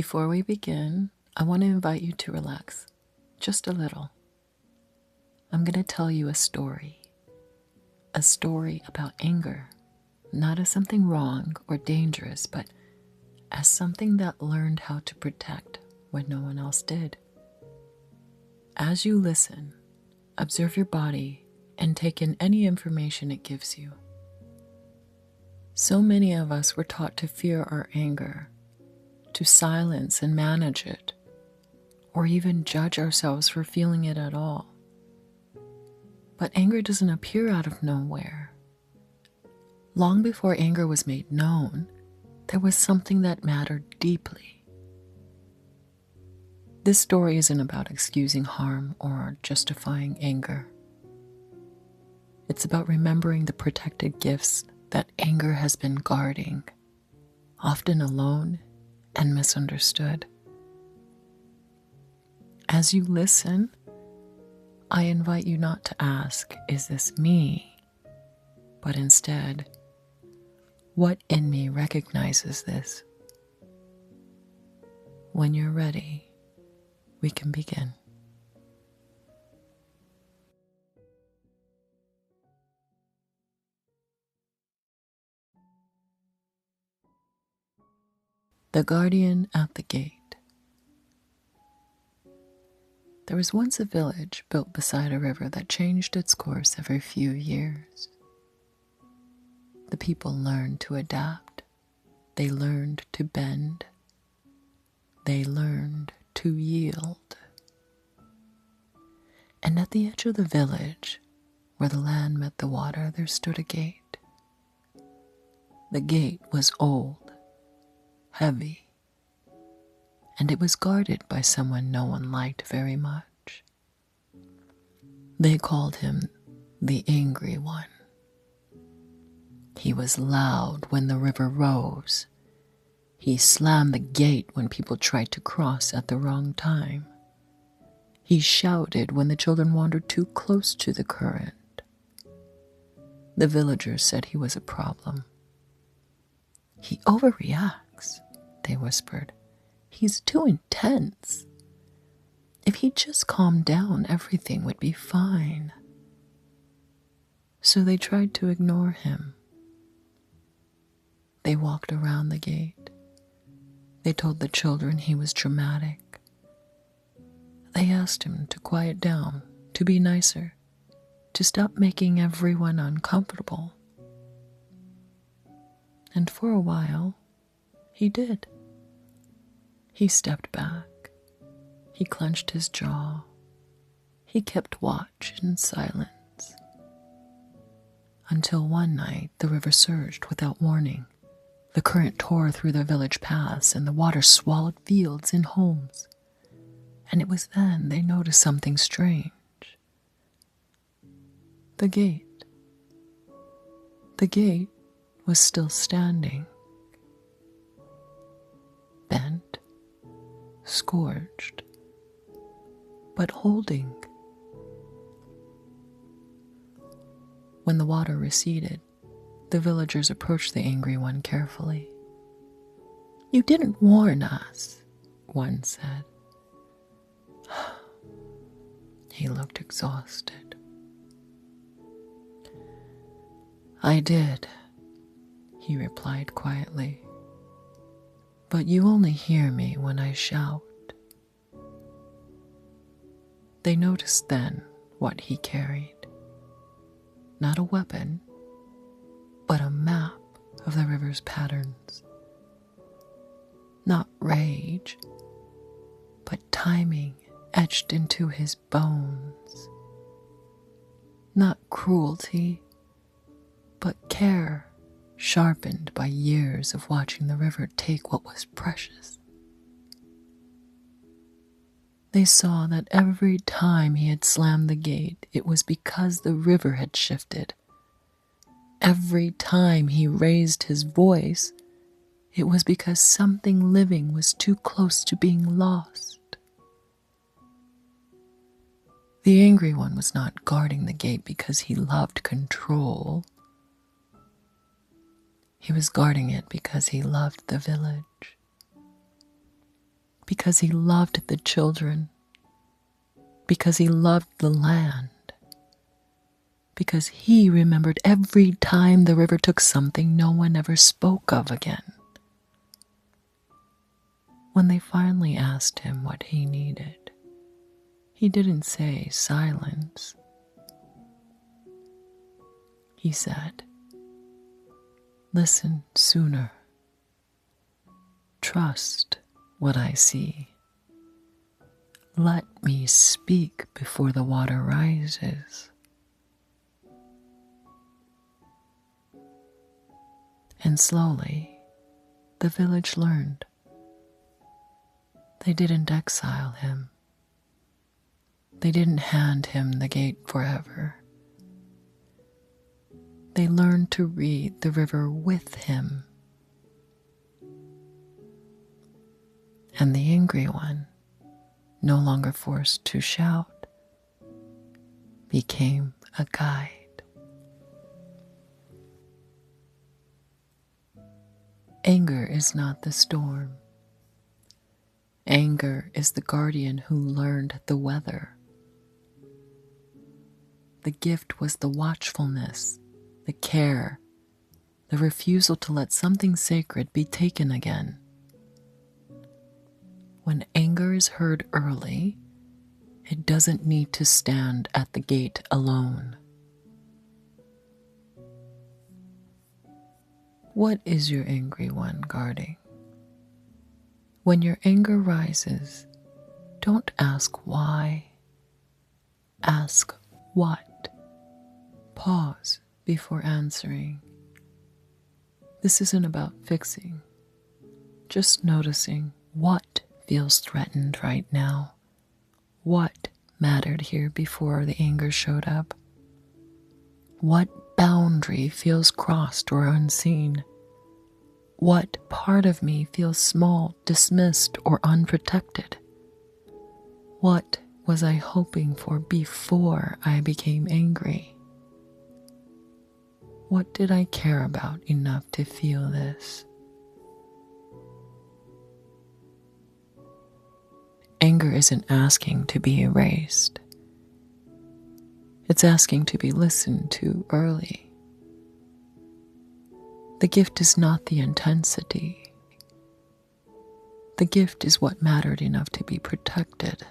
Before we begin, I want to invite you to relax, just a little. I'm going to tell you a story about anger, not as something wrong or dangerous, but as something that learned how to protect when no one else did. As you listen, observe your body and take in any information it gives you. So many of us were taught to fear our anger, to silence and manage it, or even judge ourselves for feeling it at all. But anger doesn't appear out of nowhere. Long before anger was made known, there was something that mattered deeply. This story isn't about excusing harm or justifying anger. It's about remembering the protected gifts that anger has been guarding, often alone and misunderstood. As you listen, I invite you not to ask, "Is this me?" but instead, what in me recognizes this? When you're ready, we can begin. The Guardian at the Gate. There was once a village built beside a river that changed its course every few years. The people learned to adapt. They learned to bend. They learned to yield. And at the edge of the village, where the land met the water, there stood a gate. The gate was old, heavy, and it was guarded by someone no one liked very much. They called him the Angry One. He was loud when the river rose. He slammed the gate when people tried to cross at the wrong time. He shouted when the children wandered too close to the current. The villagers said he was a problem. "He overreacts," they whispered. "He's too intense. If he just calmed down, everything would be fine." So they tried to ignore him. They walked around the gate. They told the children he was dramatic. They asked him to quiet down, to be nicer, to stop making everyone uncomfortable. And for a while, he did. He stepped back. He clenched his jaw. He kept watch in silence. Until one night, the river surged without warning. The current tore through the village paths, and the water swallowed fields and homes. And it was then they noticed something strange. The gate. The gate was still standing. Bent, scorched, but holding. When the water receded, the villagers approached the Angry One carefully. "You didn't warn us," one said. He looked exhausted. "I did," he replied quietly. "But you only hear me when I shout." They noticed then what he carried. Not a weapon, but a map of the river's patterns. Not rage, but timing etched into his bones. Not cruelty, but care sharpened by years of watching the river take what was precious. They saw that every time he had slammed the gate, it was because the river had shifted. Every time he raised his voice, it was because something living was too close to being lost. The Angry One was not guarding the gate because he loved control. He was guarding it because he loved the village. because he loved the children, because he loved the land, because he remembered every time the river took something no one ever spoke of again. When they finally asked him what he needed, he didn't say silence. He said, "Listen sooner. Trust what I see. Let me speak before the water rises." And slowly, the village learned. They didn't exile him. They didn't hand him the gate forever. They learned to read the river with him. And the angry one, no longer forced to shout, became a guide. Anger is not the storm. Anger is the guardian who learned the weather. The gift was the watchfulness, the care, the refusal to let something sacred be taken again. When anger is heard early, it doesn't need to stand at the gate alone. What is your angry one guarding? When your anger rises, don't ask why. Ask what. Pause before answering. This isn't about fixing, just noticing what feels threatened right now. What mattered here before the anger showed up? What boundary feels crossed or unseen? What part of me feels small, dismissed, or unprotected? What was I hoping for before I became angry? What did I care about enough to feel this? Anger isn't asking to be erased. It's asking to be listened to early. The gift is not the intensity. The gift is what mattered enough to be protected.